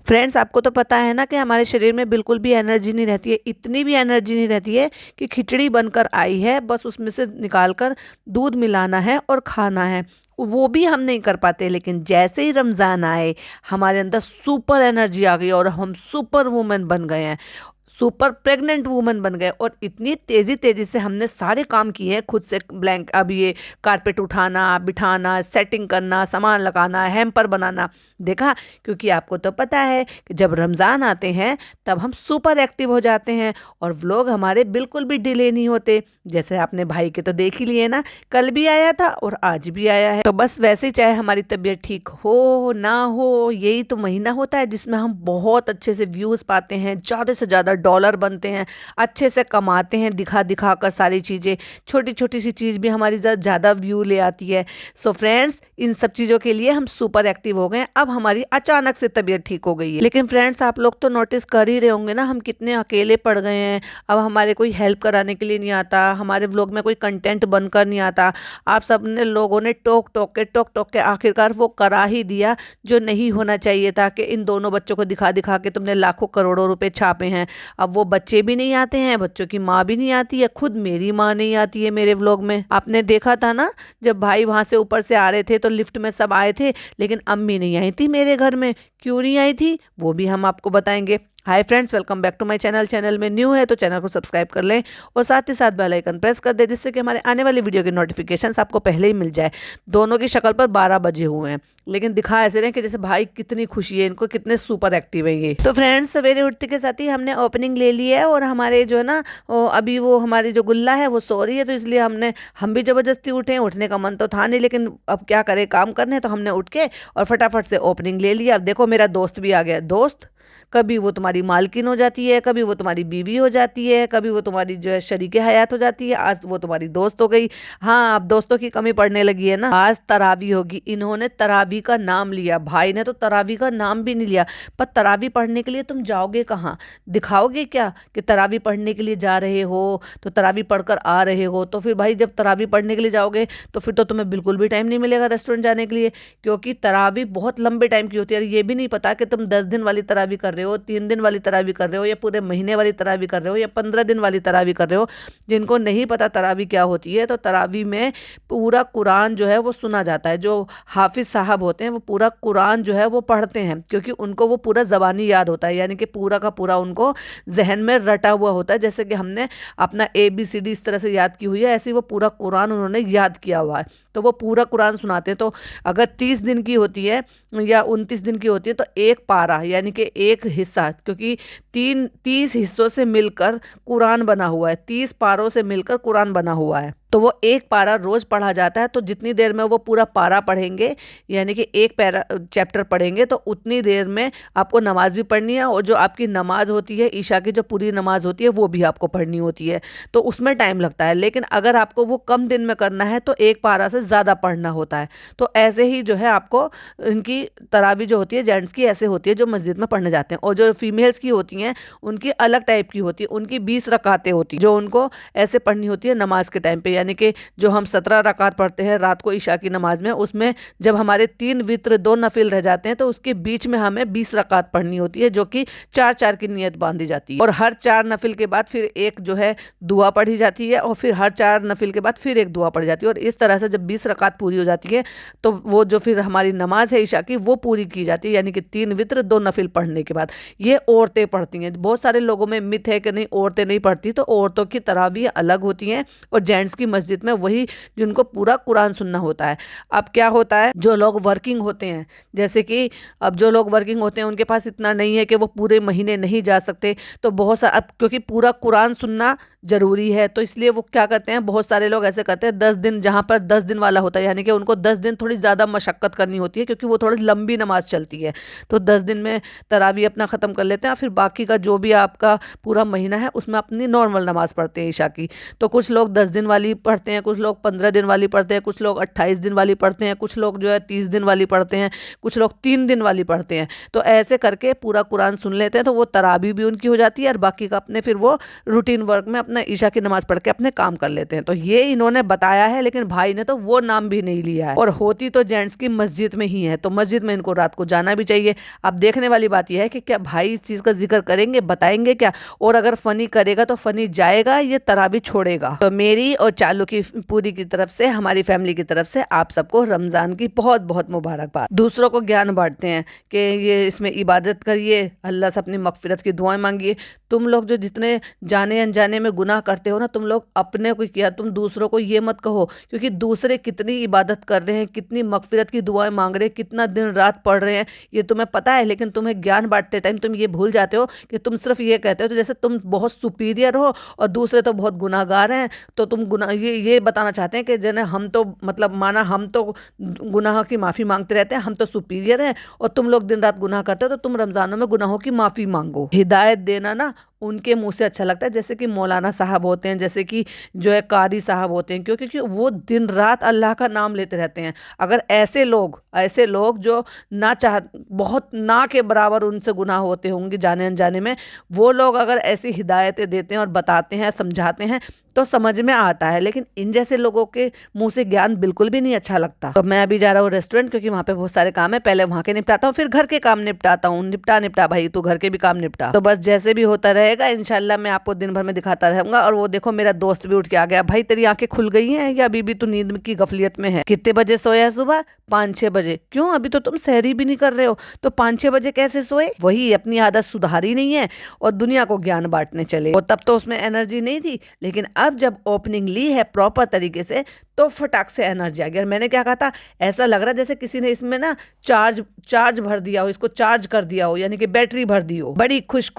Friends, आपको तो पता है ना कि हमारे शरीर में बिल्कुल भी एनर्जी नहीं रहती है, इतनी भी एनर्जी नहीं रहती है कि खिचड़ी बनकर आई है, बस उसमें से निकाल कर दूध मिलाना है और खाना है। वो भी हम नहीं कर पाते। लेकिन जैसे ही रमज़ान आए, हमारे अंदर सुपर एनर्जी आ गई और हम सुपर वुमेन बन गए हैं, सुपर प्रेग्नेंट वुमन बन गए। और इतनी तेज़ी तेज़ी से हमने सारे काम किए हैं खुद से। ब्लैंक अब ये कारपेट उठाना, बिठाना, सेटिंग करना, सामान लगाना, हैम्पर बनाना, देखा। क्योंकि आपको तो पता है कि जब रमज़ान आते हैं तब हम सुपर एक्टिव हो जाते हैं और व्लॉग हमारे बिल्कुल भी डिले नहीं होते। जैसे आपने भाई के तो देख ही लिए ना, कल भी आया था और आज भी आया है। तो बस वैसे ही, चाहे हमारी तबीयत ठीक हो ना हो, यही तो महीना होता है जिसमें हम बहुत अच्छे से व्यूज़ पाते हैं, ज़्यादा से ज़्यादा डॉलर बनते हैं, अच्छे से कमाते हैं दिखा दिखा कर सारी चीज़ें। छोटी छोटी सी चीज़ भी हमारी ज़्यादा व्यू ले आती है। सो फ्रेंड्स, इन सब चीज़ों के लिए हम सुपर एक्टिव हो गए हैं। अब हमारी अचानक से तबीयत ठीक हो गई है। लेकिन फ्रेंड्स, आप लोग तो नोटिस कर ही रहे होंगे ना, हम कितने अकेले पड़ गए हैं। अब हमारे कोई हेल्प कराने के लिए नहीं आता, हमारे व्लॉग में कोई कंटेंट बनकर नहीं आता। आप सब ने लोगों ने टोक टोक के आखिरकार वो करा ही दिया जो नहीं होना चाहिए था, कि इन दोनों बच्चों को दिखा दिखा के तुमने लाखों करोड़ों रुपए छापे हैं। अब वो बच्चे भी नहीं आते हैं, बच्चों की माँ भी नहीं आती है, खुद मेरी माँ नहीं आती है मेरे व्लॉग में। आपने देखा था ना, जब भाई वहां से ऊपर से आ रहे थे तो लिफ्ट में सब आए थे, लेकिन अम्मी नहीं आई थी मेरे घर में। क्यों नहीं आई थी वो भी हम आपको बताएंगे। Hi friends, welcome back to my channel. Channel में न्यू है तो चैनल को सब्सक्राइब कर लें और साथ ही साथ बेल आइकन प्रेस कर दें, जिससे कि हमारे आने वाली वीडियो के नोटिफिकेशंस आपको पहले ही मिल जाए। दोनों की शक्ल पर 12 बजे हुए हैं, लेकिन दिखा ऐसे रहे कि जैसे भाई कितनी खुशी है इनको, कितने सुपर एक्टिव है ये। तो फ्रेंड्स, सवेरे उठते के साथ ही हमने ओपनिंग ले ली है और हमारे जो है ना, अभी वो हमारी जो गुल्ला है वो सो रही है, तो इसलिए हम भी ज़बरदस्ती उठे। उठने का मन तो था नहीं, लेकिन अब क्या करें, काम करने, तो हमने उठ के और फटाफट से ओपनिंग ले लिया। अब देखो, मेरा दोस्त भी आ गया। दोस्त, कभी वो तुम्हारी मालकिन हो जाती है, कभी वो तुम्हारी बीवी हो जाती है, कभी वो तुम्हारी जो है शरीके हयात हो जाती है, आज वो तुम्हारी दोस्त हो गई। हाँ, अब दोस्तों की कमी पड़ने लगी है ना। आज तरावी होगी। इन्होंने तरावी का नाम लिया, भाई ने तो तरावी का नाम भी नहीं लिया। पर तरावी पढ़ने के लिए तुम जाओगे कहाँ? दिखाओगे क्या कि तरावी पढ़ने के लिए जा रहे हो, तो तरावी पढ़कर आ रहे हो? तो फिर भाई, जब तरावी पढ़ने के लिए जाओगे तो फिर तो तुम्हें बिल्कुल भी टाइम नहीं मिलेगा रेस्टोरेंट जाने के लिए, क्योंकि तरावी बहुत लंबे टाइम की होती है। ये भी नहीं पता कि तुम 10 दिन वाली तरावी कर रहे हो, 3 दिन वाली तरावी कर रहे हो, या पूरे महीने वाली तरावी कर रहे हो, या 15 दिन वाली तरावी कर रहे हो। जिनको नहीं पता तरावी क्या होती है, तो तरावी में पूरा कुरान जो है वो सुना जाता है। जो हाफिज साहब होते हैं वो पूरा कुरान जो है वो पढ़ते हैं, क्योंकि उनको वो पूरा ज़बानी याद होता है, यानी कि पूरा का पूरा उनको जहन में रटा हुआ होता है। जैसे कि हमने अपना ABCD इस तरह से याद की हुई है, ऐसे ही वो पूरा कुरान उन्होंने याद किया हुआ है। तो वो पूरा कुरान सुनाते हैं। तो अगर 30 दिन की होती है या 29 दिन की होती है, तो एक पारा यानी कि एक हिस्सा, क्योंकि 30 हिस्सों से मिलकर कुरान बना हुआ है, 30 पारों से मिलकर कुरान बना हुआ है। तो वो एक पारा रोज पढ़ा जाता है। तो जितनी देर में वो पूरा पारा पढ़ेंगे, यानी कि एक पैरा चैप्टर पढ़ेंगे, तो उतनी देर में आपको नमाज भी पढ़नी है। और जो आपकी नमाज होती है, ईशा की जो पूरी नमाज होती है, वो भी आपको पढ़नी होती है। तो उसमें टाइम लगता है। लेकिन अगर आपको वो कम दिन में करना है तो एक पारा से ज़्यादा पढ़ना होता है। तो ऐसे ही जो है आपको इनकी तरावी जो होती है, जेंट्स की ऐसे होती है जो मस्जिद में पढ़ने जाते हैं, और जो फीमेल्स की होती हैं उनकी अलग टाइप की होती है। उनकी 20 रकातें होती हैं जो उनको ऐसे पढ़नी होती है नमाज के टाइम पे। यानी कि जो हम 17 रकात पढ़ते हैं रात को ईशा की नमाज में, उसमें जब हमारे 3 वित्र 2 नफिल रह जाते हैं, तो उसके बीच में हमें 20 रकात पढ़नी होती है, जो कि 4-4 की नियत बांधी जाती है। और हर 4 नफिल के बाद फिर एक जो है दुआ पढ़ी जाती है, और फिर हर 4 नफिल के बाद फिर एक दुआ पढ़ी जाती है। और इस तरह से जब 20 रकात पूरी हो जाती है, तो वो जो फिर हमारी नमाज है ईशा की, वो पूरी की जाती है। यानी कि 3 वित्र 2 नफिल पढ़ने के बाद ये औरतें पढ़ती हैं। बहुत सारे लोगों में मिथ है कि नहीं, औरतें नहीं पढ़ती। तो औरतों की तरावी अलग होती हैं, और जेंट्स की मस्जिद में वही जिनको पूरा कुरान सुनना होता है। अब क्या होता है, जो लोग वर्किंग होते हैं, जैसे कि अब जो लोग वर्किंग होते हैं उनके पास इतना नहीं है कि वो पूरे महीने नहीं जा सकते। तो बहुत सारा, अब क्योंकि पूरा कुरान सुनना जरूरी है, तो इसलिए वो क्या करते हैं, बहुत सारे लोग ऐसे करते हैं 10 दिन, जहाँ पर 10 दिन वाला होता है, यानी कि उनको 10 दिन थोड़ी ज़्यादा मशक्कत करनी होती है, क्योंकि वो थोड़ी लंबी नमाज चलती है। तो 10 दिन में तरावी अपना ख़त्म कर लेते हैं, फिर बाकी का जो भी आपका पूरा महीना है उसमें अपनी नॉर्मल नमाज पढ़ते हैं ईशा की। तो कुछ लोग 10 दिन वाली पढ़ते हैं, कुछ लोग 15 दिन वाली पढ़ते हैं, कुछ लोग 28 दिन वाली पढ़ते हैं, कुछ लोग जो है 30 दिन वाली पढ़ते हैं, कुछ लोग 3 दिन वाली पढ़ते हैं। तो ऐसे करके पूरा कुरान सुन लेते हैं, तो वो तरावी भी उनकी हो जाती है और बाकी का अपने फिर वो रूटीन वर्क में अपना ईशा की नमाज पढ़ के अपने काम कर लेते हैं। तो ये इन्होंने बताया है, लेकिन भाई ने तो वो नाम भी नहीं लिया है। और होती तो जेंट्स की मस्जिद में ही है, तो मस्जिद में इनको रात को जाना भी चाहिए। अब देखने वाली बात यह है कि क्या भाई इस चीज़ का जिक्र करेंगे, बताएंगे क्या, और अगर फनी करेगा तो फनी जाएगा, ये तरावी छोड़ेगा। तो मेरी और चालू की पूरी की तरफ से, हमारी फैमिली की तरफ से आप सबको रमज़ान की बहुत बहुत मुबारकबाद। दूसरों को ज्ञान बांटते हैं कि ये इसमें इबादत करिए, अल्लाह से अपनी मगफिरत की दुआएं मांगिए। तुम लोग जो जितने जाने अनजाने में गुनाह करते हो ना, तुम लोग अपने को किया, तुम दूसरों को ये मत कहो, क्योंकि दूसरे कितनी इबादत कर रहे हैं, कितनी मगफिरत की दुआएं मांग रहे हैं, कितना दिन रात पढ़ रहे हैं, ये तुम्हें पता है। लेकिन तुम्हें ज्ञान बांटते टाइम तुम ये भूल जाते हो कि तुम सिर्फ ये कहते हो तो जैसे तुम बहुत सुपीरियर हो और दूसरे तो बहुत गुनाहगार हैं, तो तुम गुनाह ये बताना चाहते हैं कि जने हम तो मतलब माना हम तो गुनाह की माफ़ी मांगते रहते हैं, हम तो सुपीरियर हैं, और तुम लोग दिन रात गुनाह करते हो, तो तुम रमज़ानों में गुनाहों की माफ़ी मांगो। हिदायत देना ना उनके मुंह से अच्छा लगता है, जैसे कि मौलाना साहब होते हैं, जैसे कि जो है कारी साहब होते हैं, क्योंकि वो दिन रात अल्लाह का नाम लेते रहते हैं। अगर ऐसे लोग जो ना चाह बहुत ना के बराबर उनसे गुनाह होते होंगे जाने अनजाने में, वो लोग अगर ऐसी हिदायतें देते हैं और बताते हैं, समझाते हैं, तो समझ में आता है। लेकिन इन जैसे लोगों के मुंह से ज्ञान बिल्कुल भी नहीं अच्छा लगता। तो मैं अभी जा रहा हूँ रेस्टोरेंट, क्योंकि वहाँ पे बहुत सारे काम है, पहले वहाँ के निपटाता हूँ, फिर घर के काम निपटाता हूँ। निपटा भाई, तू घर के भी काम निपटा। तो बस जैसे भी होता रहेगा इंशाल्लाह मैं आपको दिन भर में दिखाता रहूंगा। और वो देखो मेरा दोस्त भी उठ के आ गया। भाई तेरी आंखें खुल गई हैं या अभी भी तू नींद की गफलियत में है? कितने बजे सोया सुबह? 5-6 बजे। क्यों, अभी तो तुम सहरी भी नहीं कर रहे हो, तो 5-6 बजे कैसे सोए? वही अपनी आदत सुधारी नहीं है और दुनिया को ज्ञान बांटने चले। और तब तो उसमें एनर्जी नहीं थी, लेकिन अब जब ओपनिंग ली है प्रॉपर तरीके से, तो फटाक से एनर्जी आ गया। मैंने क्या कहा था, ऐसा लग रहा है जैसे किसी ने इसमें ना चार्ज भर दिया हो, इसको चार्ज कर दिया हो, यानी कि बैटरी भर दी हो। बड़ी खुश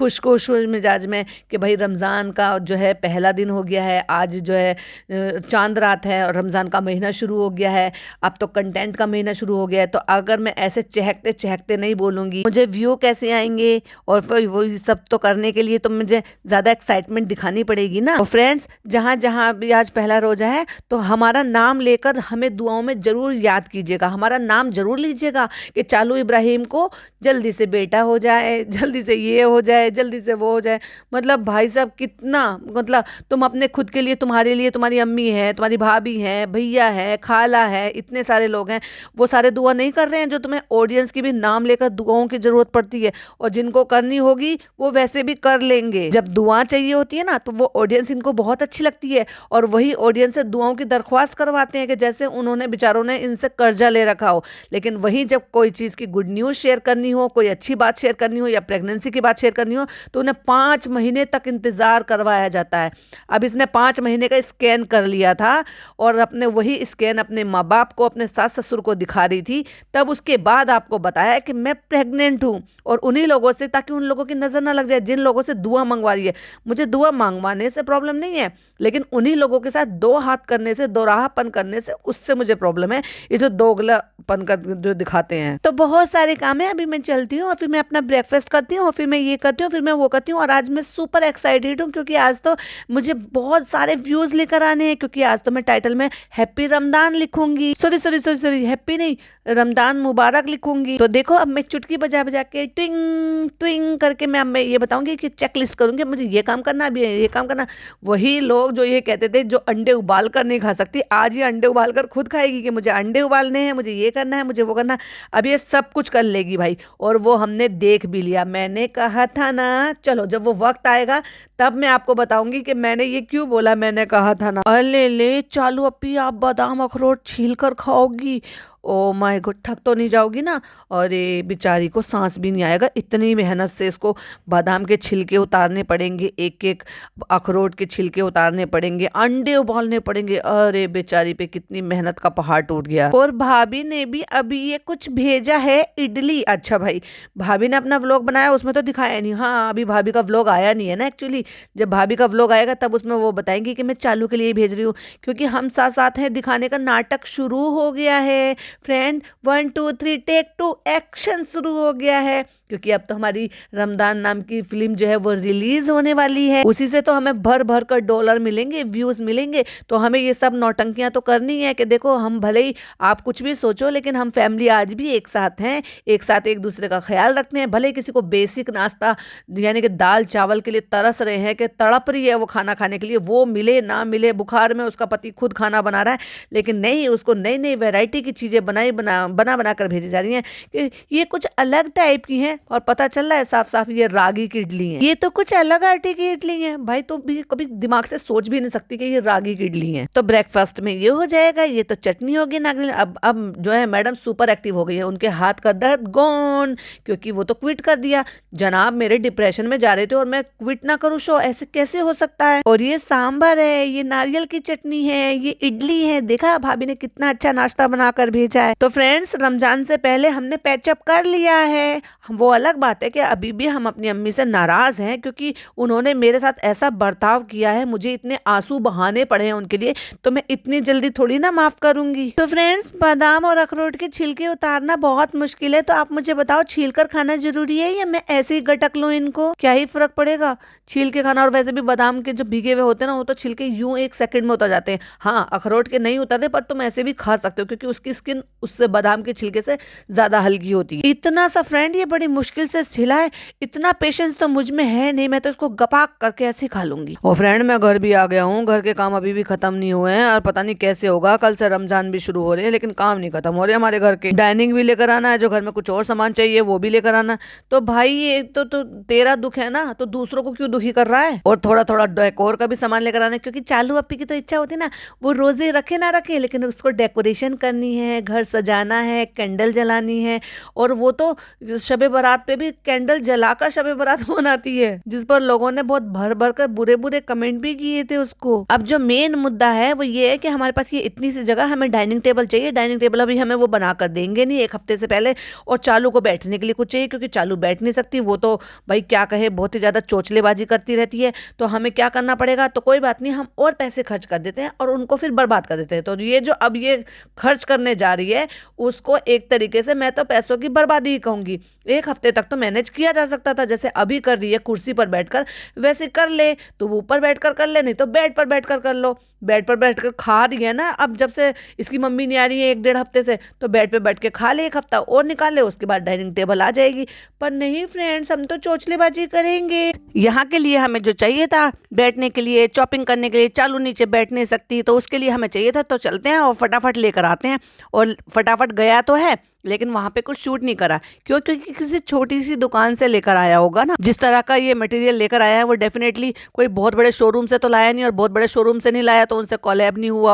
मिजाज में कि भाई रमज़ान का जो है पहला दिन हो गया है, आज जो है चांद रात है और रमज़ान का महीना शुरू हो गया है, अब तो कंटेंट का महीना शुरू हो गया है। तो अगर मैं ऐसे चहकते चहकते नहीं बोलूँगी, मुझे व्यू कैसे आएंगे? और फिर वो सब तो करने के लिए तो मुझे ज़्यादा एक्साइटमेंट दिखानी पड़ेगी ना। और फ्रेंड्स, जहाँ जहाँ भी आज पहला रोज़ा है, तो हमारा नाम लेकर हमें दुआओं में ज़रूर याद कीजिएगा, हमारा नाम ज़रूर लीजिएगा कि चालू इब्राहिम को जल्दी से बेटा हो जाए, जल्दी से ये हो जाए, जल्दी से वो हो जाए। मतलब भाई साहब कितना, मतलब तुम अपने खुद के लिए, तुम्हारे लिए तुम्हारी अम्मी है, तुम्हारी भाभी है, भैया है, खाला है, इतने सारे लोग हैं, वो सारे दुआ नहीं कर रहे हैं जो तुम्हें ऑडियंस की भी नाम लेकर दुआओं की ज़रूरत पड़ती है। और जिनको करनी होगी वो वैसे भी कर लेंगे। जब दुआ चाहिए होती है ना, तो वो ऑडियंस इनको बहुत अच्छी लगती है और वही ऑडियंस से दुआओं की दरख्वास्त करवाते हैं कि जैसे उन्होंने बेचारों ने इनसे कर्जा ले रखा हो। लेकिन वहीं जब कोई चीज़ की गुड न्यूज़ शेयर करनी हो, कोई अच्छी बात शेयर करनी हो या प्रेगनेंसी की बात शेयर करनी हो, तो उन्हें 5 महीने तक इंतज़ार करवाया जाता है। अब इसने 5 महीने का स्कैन कर लिया था और अपने वही स्कैन अपने माँ बाप को, अपने सास ससुर को दिखा रही थी, तब उसके बाद आपको बताया कि मैं प्रेग्नेंट हूँ। और उन्हीं लोगों से, ताकि उन लोगों की नज़र ना लग जाए जिन लोगों से दुआ मंगवा रही है। मुझे दुआ मंगवाने से प्रॉब्लम नहीं है, लेकिन उन्हीं लोगों के साथ 2 हाथ करने से, दोराहापन करने से, उससे मुझे प्रॉब्लम है। ये जो दोगलापन कर जो दिखाते हैं। तो बहुत सारे काम है, अभी मैं चलती हूँ और फिर मैं अपना ब्रेकफास्ट करती हूँ और फिर मैं ये करती हूँ, फिर मैं वो करती हूँ। और आज मैं सुपर एक्साइटेड हूँ क्योंकि आज तो मुझे बहुत सारे व्यूज लेकर आने हैं, क्योंकि आज तो मैं टाइटल में हैप्पी रमदान लिखूंगी, सॉरी हैप्पी नहीं, रमदान मुबारक लिखूंगी। तो देखो अब मैं चुटकी बजा बजा के ट्विंग ट्विंग करके मैं ये बताऊंगी कि चेकलिस्ट करूंगी, मुझे ये काम करना, अभी ये काम करना। वही लोग जो ये कहते थे जो अंडे उबाल कर नहीं खा सकती, आज ये अंडे उबाल कर खुद खाएगी कि मुझे अंडे उबालने हैं, मुझे ये करना है, मुझे वो करना है। अब ये सब कुछ कर लेगी भाई, और वो हमने देख भी लिया। मैंने कहा था ना, चलो जब वो वक्त आएगा तब मैं आपको बताऊंगी कि मैंने ये क्यों बोला, मैंने कहा था ना। अले ले चालू अपी, आप बादाम अखरोट छील कर खाओगी? ओ माय गॉड, थक तो नहीं जाओगी ना? अरे बेचारी को सांस भी नहीं आएगा, इतनी मेहनत से इसको बादाम के छिलके उतारने पड़ेंगे, एक एक अखरोट के छिलके उतारने पड़ेंगे, अंडे उबालने पड़ेंगे। अरे बेचारी पे कितनी मेहनत का पहाड़ टूट गया। और भाभी ने भी अभी ये कुछ भेजा है, इडली। अच्छा भाई, भाभी ने अपना व्लॉग बनाया, उसमें तो दिखाया नहीं। हाँ, अभी भाभी का व्लॉग आया नहीं है ना एक्चुअली, जब भाभी का व्लॉग आएगा तब उसमें वो बताएंगी कि मैं चालू के लिए भेज रही हूँ, क्योंकि हम साथ साथ हैं दिखाने का नाटक शुरू हो गया है फ्रेंड। 1 2 3 टेक 2 एक्शन शुरू हो गया है, क्योंकि अब तो हमारी रमजान नाम की फिल्म जो है वो रिलीज होने वाली है। उसी से तो हमें भर भर कर डॉलर मिलेंगे, व्यूज मिलेंगे। तो हमें ये सब नौटंकियां तो करनी है कि देखो हम भले ही आप कुछ भी सोचो, लेकिन हम फैमिली आज भी एक साथ हैं, एक साथ एक दूसरे का ख्याल रखते हैं। भले किसी को बेसिक नाश्ता यानी कि दाल चावल के लिए तरस रहे हैं, कि तड़प रही है वो खाना खाने के लिए, वो मिले ना मिले, बुखार में उसका पति खुद खाना बना रहा है, लेकिन नहीं, उसको नई नई वैरायटी की चीजें बना कर भेजी जा रही हैं कि ये कुछ अलग टाइप की हैं। और पता चल रहा है साफ साफ ये रागी की इडली है, ये तो कुछ अलग आटे की इडली है भाई। तो भी कभी दिमाग से सोच भी नहीं सकती कि ये रागी की इडली है। तो ब्रेकफास्ट में ये हो जाएगा, ये तो चटनी होगी नागली। अब जो है मैडम सुपर एक्टिव हो गई है, उनके हाथ का दर्द गॉन, क्योंकि वो तो क्विट कर दिया। जनाब मेरे डिप्रेशन में जा रहे थे और मैं क्विट ना करूँ शो, ऐसे कैसे हो सकता है। और ये सांभर है, ये नारियल की चटनी है, ये इडली है। देखा भाभी ने कितना अच्छा नाश्ता बनाकर भेजा है। तो फ्रेंड्स रमजान से पहले हमने पैचअप कर लिया है। वो अलग बात है कि अभी भी हम अपनी अम्मी से नाराज हैं, क्योंकि उन्होंने मेरे साथ ऐसा बर्ताव किया है, मुझे इतने आंसू बहाने पड़े हैं उनके लिए, तो मैं इतनी जल्दी थोड़ी ना माफ करूंगी। तो फ्रेंड्स बादाम और अखरोट के छिलके उतारना बहुत मुश्किल है, तो आप मुझे बताओ छील कर खाना जरूरी है या मैं ऐसे ही गटक लूं इनको, क्या ही फर्क पड़ेगा छील के खाना। और वैसे भी बादाम के जो भीगे हुए होते हैं ना, वो तो छिलके यूं 1 सेकंड में उतर जाते हैं। हाँ अखरोट के नहीं उतरते, पर तुम ऐसे भी खा सकते हो, क्योंकि उसकी स्किन उससे बादाम के छिलके से ज्यादा हल्की होती है। इतना सा फ्रेंड ये बड़ी मुश्किल से छिला है, इतना पेशेंस तो मुझ में है नहीं, मैं तो इसको गपाक करके ऐसे खा लूंगी। और फ्रेंड मैं घर भी आ गया हूँ, घर के काम अभी भी खत्म नहीं हुए हैं, और पता नहीं कैसे होगा, कल से रमजान भी शुरू हो रहे हैं लेकिन काम नहीं खत्म हो रहे हमारे घर के। डाइनिंग भी लेकर आना है, जो घर में कुछ और सामान चाहिए वो भी लेकर आना। तो भाई ये तो तेरा दुख है ना, तो दूसरों को क्यों दुखी कर रहा है। और थोड़ा थोड़ा डेकोर का भी सामान लेकर आना है, क्योंकि चालू अपी की तो इच्छा होती है ना, वो रोजे रखे ना रखे लेकिन उसको डेकोरेशन करनी है, घर सजाना है, कैंडल जलानी है। और वो तो शबे बारात पे भी कैंडल जलाकर शबे बारात मनाती है, जिस पर लोगों ने बहुत भर भर कर बुरे बुरे कमेंट भी किए थे उसको। अब जो मेन मुद्दा है वो ये है कि हमारे पास ये इतनी सी जगह, हमें डाइनिंग टेबल चाहिए। डाइनिंग टेबल अभी हमें वो बना कर देंगे नहीं, 1 हफ्ते से पहले। और चालू को बैठने के लिए कुछ चाहिए, क्योंकि चालू बैठ नहीं सकती, वो तो भाई क्या कहे बहुत ही ज्यादा चोचलेबाजी करती रहती है। तो हमें क्या करना पड़ेगा, तो कोई बात नहीं, हम और पैसे खर्च कर देते हैं और उनको फिर बर्बाद कर देते हैं। तो ये जो अब ये खर्च करने जा रही है, उसको एक तरीके से मैं तो पैसों की बर्बादी ही कहूंगी। 1 हफ्ते तक तो मैनेज किया जा सकता था, जैसे अभी कर रही है कुर्सी पर बैठकर, वैसे कर ले। तो वो ऊपर बैठकर कर ले, नहीं तो बेड पर बैठकर कर लो। बेड पर बैठकर खा रही है ना, अब जब से इसकी मम्मी नहीं आ रही है 1 डेढ़ हफ्ते से, तो बेड पे बैठ के खा ले, 1 हफ्ता और निकाल ले, उसके बाद डाइनिंग टेबल आ जाएगी। पर नहीं फ्रेंड्स, हम तो चोचलेबाजी करेंगे। यहाँ के लिए हमें जो चाहिए था बैठने के लिए, चॉपिंग करने के लिए, चालू नीचे बैठ नहीं सकती, तो उसके लिए हमें चाहिए था। तो चलते हैं और फटाफट लेकर आते हैं। और फटाफट गया तो है, लेकिन वहां पे कुछ शूट नहीं करा। क्यों? क्योंकि किसी छोटी सी दुकान से लेकर आया होगा ना। जिस तरह का ये मटेरियल लेकर आया है वो डेफिनेटली कोई बहुत बड़े शोरूम से तो लाया नहीं, और बहुत बड़े शोरूम से नहीं लाया तो उनसे कोलैब नहीं हुआ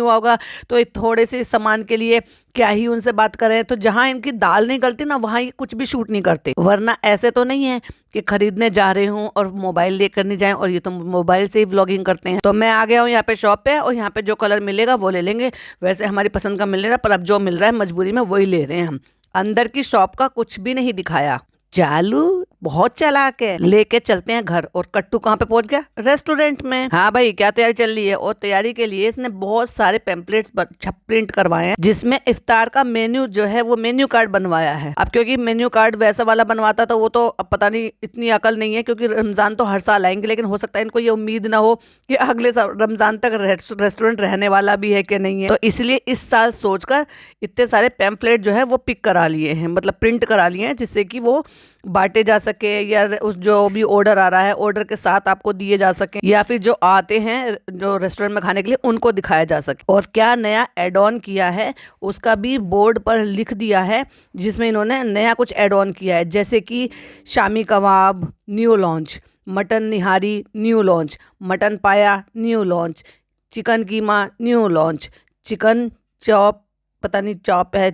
होगा। तो थोड़े से सामान के लिए क्या ही उनसे बात करें। तो जहां इनकी दाल नहीं गलती ना, वहां ये कुछ भी शूट नहीं करते। वरना ऐसे तो नहीं है कि खरीदने जा रहे हूँ और मोबाइल लेकर नहीं जाएं, और ये तो मोबाइल से ही व्लॉगिंग करते हैं। तो मैं आ गया हूँ यहाँ पे शॉप पे, और यहाँ पे जो कलर मिलेगा वो ले लेंगे। वैसे हमारी पसंद का मिल रहा है, पर अब जो मिल रहा है मजबूरी में वही ले रहे हैं हम। अंदर की शॉप का कुछ भी नहीं दिखाया। चालू बहुत चालाक है, लेके चलते हैं घर। और कट्टू कहाँ पे पहुंच गया? रेस्टोरेंट में। हाँ भाई क्या तैयारी चल रही है? और तैयारी के लिए इसने बहुत सारे पैम्पलेट्स प्रिंट करवाए हैं, जिसमें इफ्तार का मेन्यू जो है वो मेन्यू कार्ड बनवाया है। अब क्योंकि मेन्यू कार्ड वैसा वाला बनवाता तो वो तो अब पता नहीं, इतनी अकल नहीं है, क्योंकि रमजान तो हर साल आएंगे, लेकिन हो सकता है इनको ये उम्मीद ना हो कि अगले रमजान तक रेस्टोरेंट रहने वाला भी है कि नहीं है। तो इसलिए इस साल सोचकर इतने सारे पैम्पलेट जो है वो पिक करा लिए हैं, मतलब प्रिंट करा लिए हैं, जिससे कि वो बांटे जा सके, या उस जो भी ऑर्डर आ रहा है ऑर्डर के साथ आपको दिए जा सके, या फिर जो आते हैं जो रेस्टोरेंट में खाने के लिए उनको दिखाया जा सके। और क्या नया एड ऑन किया है उसका भी बोर्ड पर लिख दिया है, जिसमें इन्होंने नया कुछ एड ऑन किया है, जैसे कि shami kebab new launch, mutton निहारी न्यू लॉन्च, मटन पाया न्यू लॉन्च, चिकन कीमा न्यू लॉन्च, चिकन चॉप, पता नहीं चॉप है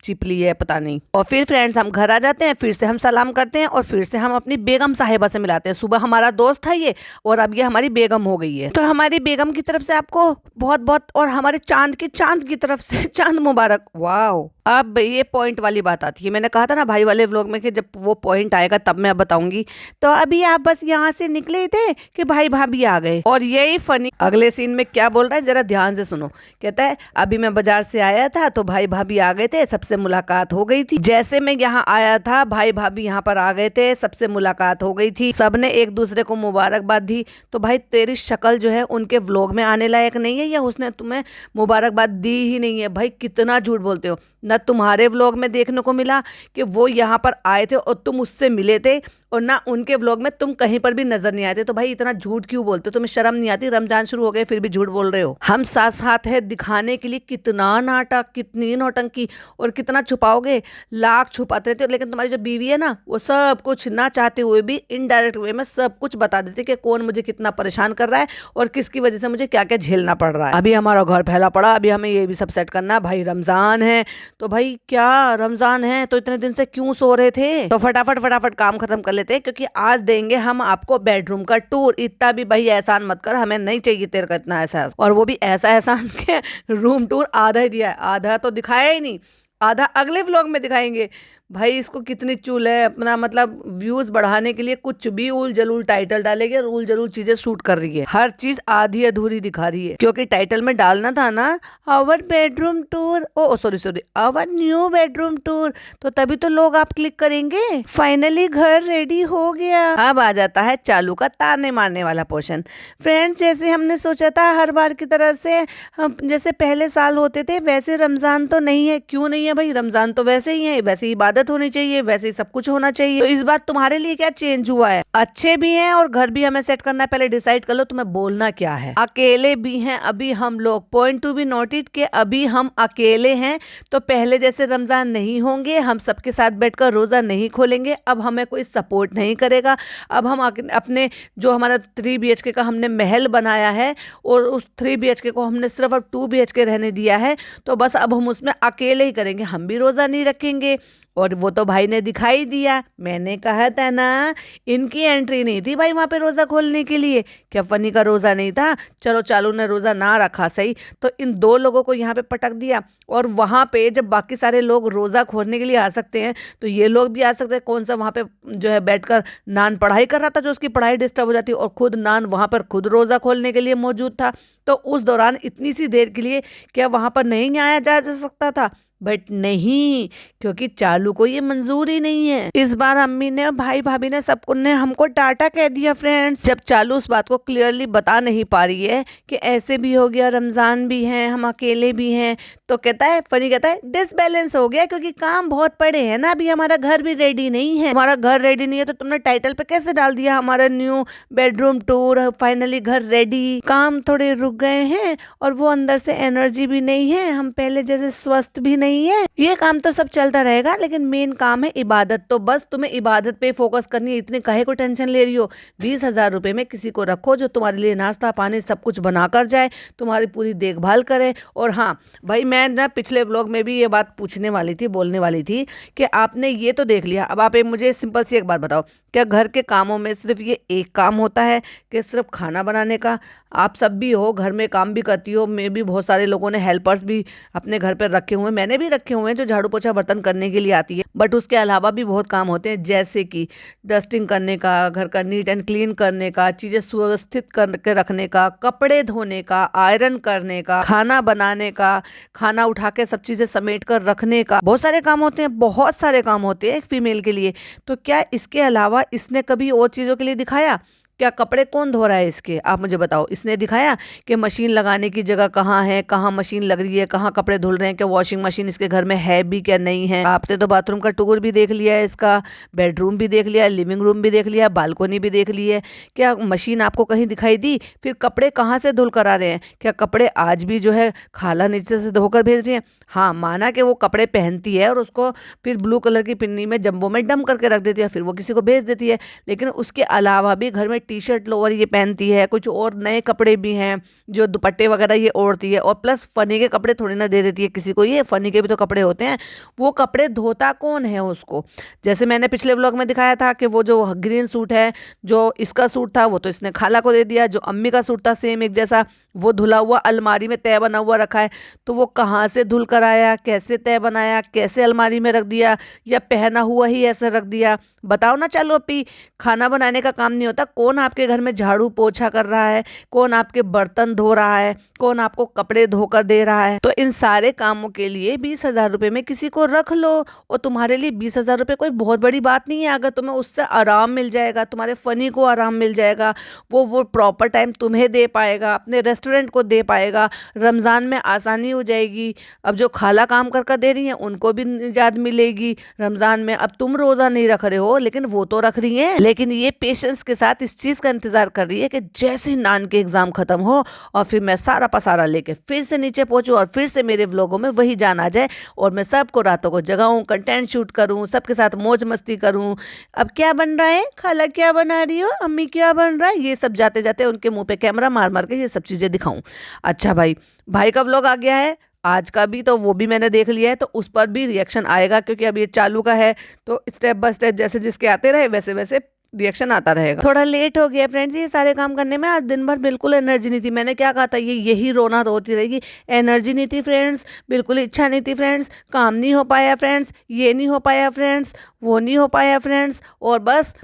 चिपली है पता नहीं। और फिर फ्रेंड्स हम घर आ जाते हैं, फिर से हम सलाम करते हैं, और फिर से हम अपनी बेगम साहिबा से मिलाते हैं। सुबह हमारा दोस्त था ये, और अब ये हमारी बेगम हो गई है। तो हमारी बेगम की तरफ से आपको बहुत बहुत, और हमारे चांद की तरफ से चांद मुबारक। वाओ अब ये पॉइंट वाली बात आती है, मैंने कहा था ना भाई वाले व्लॉग में कि जब वो पॉइंट आएगा तब मैं बताऊंगी। तो अभी आप बस यहाँ से निकले थे कि भाई भाभी आ गए, और यही फनी अगले सीन में क्या बोल रहा है जरा ध्यान से सुनो। कहता है अभी मैं बाजार से आया था तो भाई भाभी आ गए थे, सबसे मुलाकात हो गई थी। जैसे मैं यहाँ आया था भाई भाभी यहाँ पर आ गए थे, सबसे मुलाकात हो गई थी, सबने एक दूसरे को मुबारकबाद दी। तो भाई तेरी शक्ल जो है उनके व्लॉग में आने लायक नहीं है, या उसने तुम्हें मुबारकबाद दी ही नहीं है? भाई कितना झूठ बोलते हो। ना तुम्हारे व्लॉग में देखने को मिला कि वो यहाँ पर आए थे और तुम उससे मिले थे, और ना उनके व्लॉग में तुम कहीं पर भी नजर नहीं आए थे। तो भाई इतना झूठ क्यों बोलते हो? तुम्हें शर्म नहीं आती? रमजान शुरू हो गए फिर भी झूठ बोल रहे हो। हम साथ साथ है दिखाने के लिए कितना नाटक, कितनी नौटंकी, और कितना छुपाओगे? लाख छुपाते रहते हो। लेकिन तुम्हारी जो बीवी है ना, वो सब कुछ ना चाहते हुए भी इनडायरेक्ट वे में सब कुछ बता देती कि कौन मुझे कितना परेशान कर रहा है और किसकी वजह से मुझे क्या क्या झेलना पड़ रहा है। अभी हमारा घर फैला पड़ा, अभी हमें ये भी सब सेट करना है। भाई रमजान है तो भाई क्या रमजान है तो इतने दिन से क्यों सो रहे थे? तो फटाफट फटाफट काम खत्म कर लेते हैं, क्योंकि आज देंगे हम आपको बेडरूम का टूर। इतना भी भाई एहसान मत कर, हमें नहीं चाहिए तेरे का इतना एहसान, और वो भी ऐसा एहसान के रूम टूर आधा ही दिया है, आधा तो दिखाया ही नहीं, आधा अगले व्लॉग में दिखाएंगे। भाई इसको कितनी चूल है, अपना मतलब व्यूज बढ़ाने के लिए कुछ भी उल जलूल टाइटल डालेगी और उल जलूल चीजें शूट कर रही है, हर चीज आधी अधूरी दिखा रही है। क्योंकि टाइटल में डालना था ना our bedroom tour, oh sorry sorry our new bedroom tour, तो तभी तो लोग आप क्लिक करेंगे। फाइनली घर रेडी हो गया। अब आ जाता है चालू का ताने मारने वाला पोर्शन। फ्रेंड्स जैसे हमने सोचा था हर बार की तरह से, हम जैसे पहले साल होते थे वैसे रमजान तो नहीं है। क्यों नहीं है भाई? रमजान तो वैसे ही है, वैसे ही इबादत होनी चाहिए, वैसे ही सब कुछ होना चाहिए। तो इस बार तुम्हारे लिए क्या चेंज हुआ है? अच्छे भी हैं और घर भी हमें सेट करना है। पहले डिसाइड कर लो तुम्हें बोलना क्या है। अकेले भी हैं अभी हम लोग, पॉइंट टू बी नोटेड कि अभी हम अकेले हैं। तो पहले जैसे रमजान नहीं होंगे, हम सबके साथ बैठकर रोजा नहीं खोलेंगे, अब हमें कोई सपोर्ट नहीं करेगा। अब हम अपने जो हमारा 3 BHK का हमने महल बनाया है और उस 3 BHK को हमने सिर्फ अब 2 BHK रहने दिया है, तो बस अब हम उसमें अकेले ही करेंगे, हम भी रोजा नहीं रखेंगे। और वो तो भाई ने दिखाई दिया, मैंने कहा था ना इनकी एंट्री नहीं थी भाई वहां पे रोजा खोलने के लिए। क्या फनी का रोजा नहीं था? चलो चालू ने रोजा ना रखा सही, तो इन 2 लोगों को यहाँ पे पटक दिया। और वहां पे जब बाकी सारे लोग रोजा खोलने के लिए आ सकते हैं तो ये लोग भी आ सकते हैं। कौन सा वहां पे जो है बैठकर नान पढ़ाई कर रहा था, जो उसकी पढ़ाई डिस्टर्ब हो जाती, और खुद नान वहां पर खुद रोजा खोलने के लिए मौजूद था। तो उस दौरान इतनी सी देर के लिए क्या वहां पर नहीं आया जा सकता था? बट नहीं, क्योंकि चालू को ये मंजूर ही नहीं है। इस बार अम्मी ने, भाई भाभी ने, सबको ने हमको टाटा कह दिया फ्रेंड्स। जब चालू उस बात को क्लियरली बता नहीं पा रही है कि ऐसे भी हो गया, रमजान भी है, हम अकेले भी हैं, तो कहता है, फनी कहता है डिसबैलेंस हो गया क्योंकि काम बहुत पड़े हैं ना, अभी हमारा घर भी रेडी नहीं है। हमारा घर रेडी नहीं है तो तुमने टाइटल पे कैसे डाल दिया हमारा न्यू बेडरूम टूर, फाइनली घर रेडी। काम थोड़े रुक गए हैं और वो अंदर से एनर्जी भी नहीं है, हम पहले जैसे स्वस्थ भी नहीं है। ये काम तो सब चलता रहेगा, लेकिन मेन काम है इबादत। तो बस तुम्हें इबादत पे फोकस करनी है, इतने काहे को टेंशन ले रही हो? 20,000 रुपए में किसी को रखो जो तुम्हारे लिए नाश्ता पानी सब कुछ बना कर जाए, तुम्हारी पूरी देखभाल करे। और हाँ भाई, मैं ना पिछले व्लॉग में भी ये बात पूछने वाली थी, बोलने वाली थी कि आपने ये तो देख लिया, अब आप मुझे सिंपल सी एक बात बताओ, क्या घर के कामों में सिर्फ ये एक काम होता है कि सिर्फ खाना बनाने का? आप सब भी हो, घर में काम भी करती हो, मैं भी, बहुत सारे लोगों ने हेल्पर्स भी अपने घर पर रखे हुए हैं, मैंने भी रखे हुए हैं जो झाड़ू पोछा बर्तन करने के लिए आती है। बट उसके अलावा भी बहुत काम होते हैं, जैसे कि डस्टिंग करने का, घर का नीट एंड क्लीन करने का, चीज़ें सुव्यवस्थित करके रखने का, कपड़े धोने का, आयरन करने का, खाना बनाने का, खाना उठा के सब चीज़ें समेट कर रखने का। बहुत सारे काम होते हैं, बहुत सारे काम होते हैं एक फीमेल के लिए। तो क्या इसके अलावा इसने कभी और चीज़ों के लिए दिखाया? क्या कपड़े कौन धो रहा है इसके? आप मुझे बताओ। इसने दिखाया कि मशीन लगाने की जगह कहाँ है, कहाँ मशीन लग रही है, कहाँ कपड़े धुल रहे हैं, क्या वॉशिंग मशीन इसके घर में है भी क्या नहीं है? आपने तो बाथरूम का टूर भी देख लिया है, इसका बेडरूम भी देख लिया, लिविंग रूम भी देख लिया, बालकोनी भी देख ली है। क्या मशीन आपको कहीं दिखाई दी? फिर कपड़े कहाँ से धुल कर आ रहे हैं? क्या कपड़े आज भी जो है खाला नीचे से धोकर भेज रही है? हाँ, माना कि वो कपड़े पहनती है और उसको फिर ब्लू कलर की पिन्नी में जंबो में डम करके रख देती है, फिर वो किसी को भेज देती है। लेकिन उसके अलावा भी घर में टी शर्ट लोअर ये पहनती है, कुछ और नए कपड़े भी हैं जो दुपट्टे वगैरह ये ओढ़ती है, और प्लस फनी के कपड़े थोड़ी ना दे देती है किसी को, ये फनी के भी तो कपड़े होते हैं। वो कपड़े धोता कौन है उसको? जैसे मैंने पिछले व्लॉग में दिखाया था कि वो जो ग्रीन सूट है, जो इसका सूट था, वो तो इसने खाला को दे दिया। जो अम्मी का सूट था सेम एक जैसा, वो धुला हुआ अलमारी में तय बना हुआ रखा है, तो वो कहाँ से धुल कर आया, कैसे तय बनाया, कैसे अलमारी में रख दिया, या पहना हुआ ही ऐसे रख दिया। बताओ ना। चलो अपी, खाना बनाने का काम नहीं होता, कौन आपके घर में झाड़ू पोछा कर रहा है, कौन आपके बर्तन धो रहा है, कौन आपको कपड़े धोकर दे रहा है। तो इन सारे कामों के लिए 20,000 रुपये में किसी को रख लो, और तुम्हारे लिए 20,000 रुपये कोई बहुत बड़ी बात नहीं है। अगर तुम्हें उससे आराम मिल जाएगा, तुम्हारे फनी को आराम मिल जाएगा, वो प्रॉपर टाइम तुम्हें दे पाएगा, अपने रेस्टोरेंट को दे पाएगा, रमज़ान में आसानी हो जाएगी। अब जो खाला काम कर कर दे रही हैं उनको भी निजात मिलेगी रमज़ान में। अब तुम रोज़ा नहीं रख रहे हो, लेकिन वो तो रख रही हैं, लेकिन ये पेशेंस के साथ इस चीज़ का इंतज़ार कर रही है कि जैसे ही नान के एग्ज़ाम ख़त्म हो और फिर मैं सारा पसारा लेके फिर से नीचे पहुंचूं और फिर से मेरे व्लॉगों में वही जान आ जाए, और मैं सबको रातों को जगाऊं, कंटेंट शूट करूं, सबके साथ मौज मस्ती करूं। अब क्या बन रहा है, खाला क्या बना रही हो, अम्मी क्या बन रहा है, ये सब जाते जाते उनके मुंह पे कैमरा मार मार के ये सब चीज़ें दिखाऊं। अच्छा भाई, भाई का व्लॉग आ गया है आज का भी, तो वो भी मैंने देख लिया है, तो उस पर भी रिएक्शन आएगा, क्योंकि अब ये चालू का है, तो स्टेप बाय स्टेप जैसे जिसके आते रहे वैसे वैसे रिएक्शन आता रहेगा। थोड़ा लेट हो गया फ्रेंड्स ये सारे काम करने में, आज दिन भर बिल्कुल एनर्जी नहीं थी। मैंने क्या कहा था, ये यही रोना रोती रहेगी। एनर्जी नहीं थी फ्रेंड्स, बिल्कुल इच्छा नहीं थी फ्रेंड्स, काम नहीं हो पाया फ्रेंड्स, ये नहीं हो पाया फ्रेंड्स, वो नहीं हो पाया फ्रेंड्स, और बस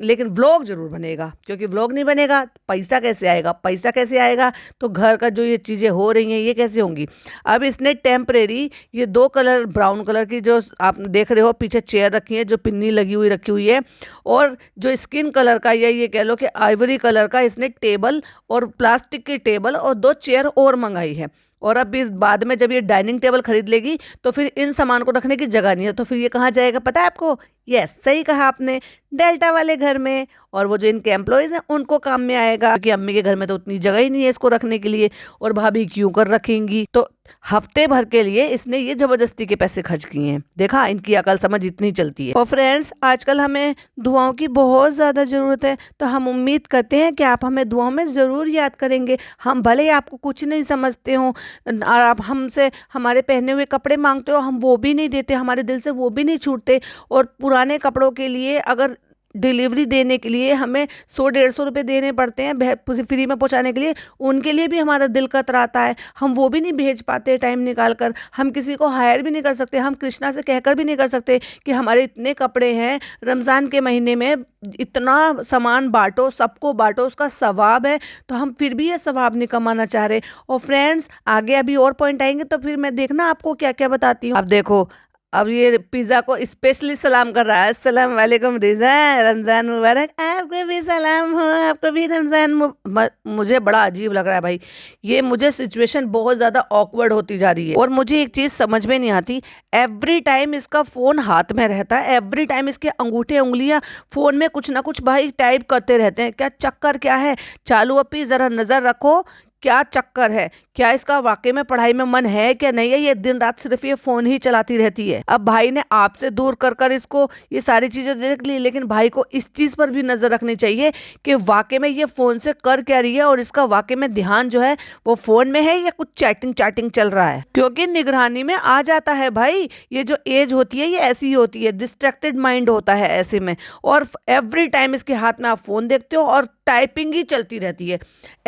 लेकिन व्लॉग जरूर बनेगा, क्योंकि व्लॉग नहीं बनेगा पैसा कैसे आएगा, पैसा कैसे आएगा, तो घर का जो ये चीज़ें हो रही हैं ये कैसे होंगी। अब इसने टेम्परेरी ये 2 कलर ब्राउन कलर की जो आप देख रहे हो पीछे चेयर रखी है, जो पिन्नी लगी रखी हुई है, और जो स्किन कलर का या ये कह लो कि आइवरी कलर का इसने टेबल और प्लास्टिक की टेबल और 2 चेयर और मंगाई है। और अब इस बाद में जब ये डाइनिंग टेबल खरीद लेगी तो फिर इन सामान को रखने की जगह नहीं है, तो फिर ये कहाँ जाएगा पता है आपको। यस, सही कहा आपने, डेल्टा वाले घर में, और वो जो इनके एम्प्लॉयज़ हैं उनको काम में आएगा, क्योंकि अम्मी के घर में तो उतनी जगह ही नहीं है इसको रखने के लिए, और भाभी क्यों कर रखेंगी। तो हफ्ते भर के लिए इसने ये जबरदस्ती के पैसे खर्च किए हैं। देखा, इनकी अकल समझ इतनी चलती है। और फ्रेंड्स, आजकल हमें दुआओं की बहुत ज़्यादा ज़रूरत है, तो हम उम्मीद करते हैं कि आप हमें दुआओं में ज़रूर याद करेंगे। हम भले ही आपको कुछ नहीं समझते हो, और आप हमसे हमारे पहने हुए कपड़े मांगते हो, हम वो भी नहीं देते, हमारे दिल से वो भी नहीं छूटते, और पुराने कपड़ों के लिए अगर डिलीवरी देने के लिए हमें 100-150 रुपये देने पड़ते हैं फ्री में पहुंचाने के लिए, उनके लिए भी हमारा दिल कतराता है, हम वो भी नहीं भेज पाते टाइम निकाल कर। हम किसी को हायर भी नहीं कर सकते, हम कृष्णा से कहकर भी नहीं कर सकते कि हमारे इतने कपड़े हैं, रमज़ान के महीने में इतना सामान बांटो, सबको बांटो, उसका सवाब है, तो हम फिर भी ये सवाब नहीं कमाना चाह रहे। और फ्रेंड्स, आगे अभी और पॉइंट आएंगे तो फिर मैं देखना आपको क्या क्या बताती हूँ। अब देखो, अब ये पिज़्ज़ा को स्पेशली सलाम कर रहा है। अस्सलाम वालेकुम रिज़ा, रमज़ान मुबारक, आपको भी सलाम हो, आपको भी रमज़ान मुझे बड़ा अजीब लग रहा है भाई, ये मुझे सिचुएशन बहुत ज़्यादा ऑकवर्ड होती जा रही है। और मुझे एक चीज़ समझ में नहीं आती, एवरी टाइम इसका फ़ोन हाथ में रहता है, एवरी टाइम इसके अंगूठे उंगलियां फ़ोन में कुछ ना कुछ भाई टाइप करते रहते हैं। क्या चक्कर क्या है? चालू अपी ज़रा नज़र रखो, क्या चक्कर है, क्या इसका वाकई में पढ़ाई में मन है क्या नहीं है, ये दिन रात सिर्फ ये फोन ही चलाती रहती है। अब भाई ने आपसे दूर कर कर इसको ये सारी चीजें देख ली, लेकिन भाई को इस चीज पर भी नजर रखनी चाहिए कि वाकई में ये फोन से कर क्या रही है, और इसका वाकई में ध्यान जो है वो फोन में है या कुछ चैटिंग चैटिंग चल रहा है, क्योंकि निगरानी में आ जाता है भाई। ये जो एज होती है ये ऐसी ही होती है, डिस्ट्रैक्टेड माइंड होता है ऐसे में, और एवरी टाइम इसके हाथ में आप फोन देखते हो और टाइपिंग ही चलती रहती है।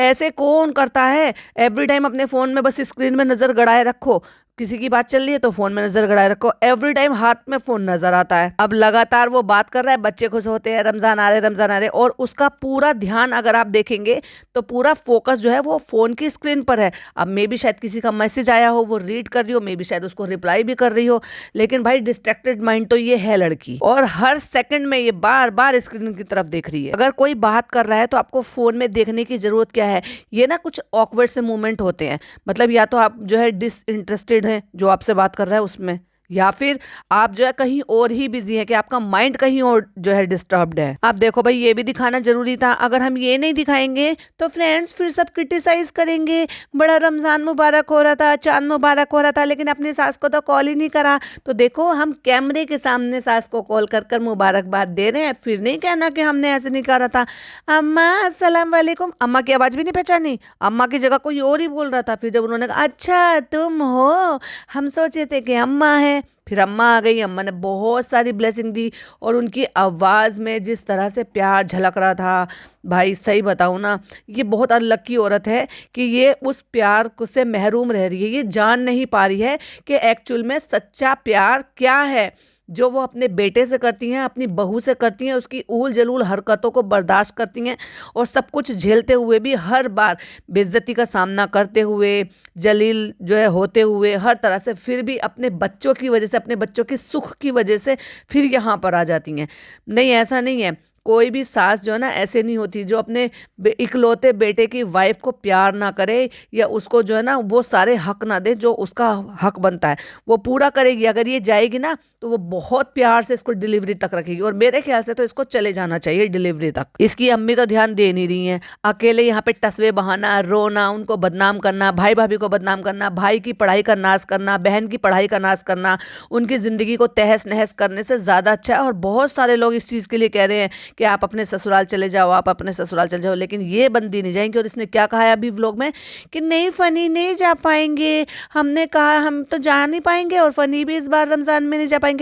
ऐसे कौन करता है? एवरी टाइम अपने फ़ोन में बस स्क्रीन में नज़र गड़ाए रखो, किसी की बात चल रही है तो फोन में नजर गड़ाए रखो, एवरी टाइम हाथ में फोन नजर आता है। अब लगातार वो बात कर रहा है, बच्चे खुश होते हैं, रमजान आ रहे रमजान आ रहे, और उसका पूरा ध्यान अगर आप देखेंगे तो पूरा फोकस जो है वो फोन की स्क्रीन पर है। अब मे भी शायद किसी का मैसेज आया हो, वो रीड कर रही हो, मे भी शायद उसको रिप्लाई भी कर रही हो, लेकिन भाई डिस्ट्रैक्टेड माइंड तो ये है लड़की, और हर सेकंड में ये बार बार स्क्रीन की तरफ देख रही है। अगर कोई बात कर रहा है तो आपको फोन में देखने की जरूरत क्या है? ये ना कुछ ऑकवर्ड से मूवमेंट होते हैं, मतलब या तो आप जो है डिसइंटरेस्टेड है जो आपसे बात कर रहा है उसमें, या फिर आप जो है कहीं और ही बिजी है, कि आपका माइंड कहीं और जो है डिस्टर्ब्ड है। आप देखो भाई, ये भी दिखाना जरूरी था। अगर हम ये नहीं दिखाएंगे तो फ्रेंड्स फिर सब क्रिटिसाइज करेंगे, बड़ा रमजान मुबारक हो रहा था, चांद मुबारक हो रहा था, लेकिन अपनी सास को तो कॉल ही नहीं करा। तो देखो, हम कैमरे के सामने सास को कॉल कर कर मुबारकबाद दे रहे हैं, फिर नहीं कहना कि हमने ऐसे नहीं करा था। अम्मा अस्सलाम वालेकुम, अम्मा की आवाज भी नहीं पहचानी, अम्मा की जगह कोई और ही बोल रहा था। फिर जब उन्होंने कहा अच्छा तुम हो, हम सोचे थे कि अम्मा है, है। फिर अम्मा आ गई, अम्मा ने बहुत सारी ब्लेसिंग दी और उनकी आवाज़ में जिस तरह से प्यार झलक रहा था, भाई सही बताऊँ ना, ये बहुत अनलक्की औरत है कि ये उस प्यार से महरूम रह रही है। ये जान नहीं पा रही है कि एक्चुअल में सच्चा प्यार क्या है, जो वो अपने बेटे से करती हैं, अपनी बहू से करती हैं, उसकी ऊल जलूल हरकतों को बर्दाश्त करती हैं और सब कुछ झेलते हुए भी, हर बार बेइज्जती का सामना करते हुए, जलील जो है होते हुए, हर तरह से, फिर भी अपने बच्चों की वजह से, अपने बच्चों की सुख की वजह से फिर यहाँ पर आ जाती हैं। नहीं, ऐसा नहीं है, कोई भी सास जो है ना ऐसे नहीं होती जो अपने इकलौते बेटे की वाइफ को प्यार ना करे या उसको जो है ना वो सारे हक ना दे जो उसका हक बनता है, वो पूरा करेगी। अगर ये जाएगी ना तो वो बहुत प्यार से इसको डिलीवरी तक रखेगी और मेरे ख्याल से तो इसको चले जाना चाहिए डिलीवरी तक। इसकी अम्मी तो ध्यान दे नहीं रही हैं, अकेले यहाँ पे टसवे बहाना, रोना, उनको बदनाम करना, भाई भाभी को बदनाम करना, भाई की पढ़ाई का नाश करना, बहन की पढ़ाई का नाश करना, उनकी ज़िंदगी को तहस नहस करने से ज़्यादा अच्छा है। और बहुत सारे लोग इस चीज़ के लिए कह रहे हैं कि आप अपने ससुराल चले जाओ, आप अपने ससुराल चले जाओ, लेकिन ये बंदी नहीं जाएंगी। और इसने क्या कहा है अभी व्लॉग में कि नहीं फनी नहीं जा पाएंगे, हमने कहा हम तो जा नहीं पाएंगे और फनी भी इस बार रमज़ान में नहीं जा पाएंगे।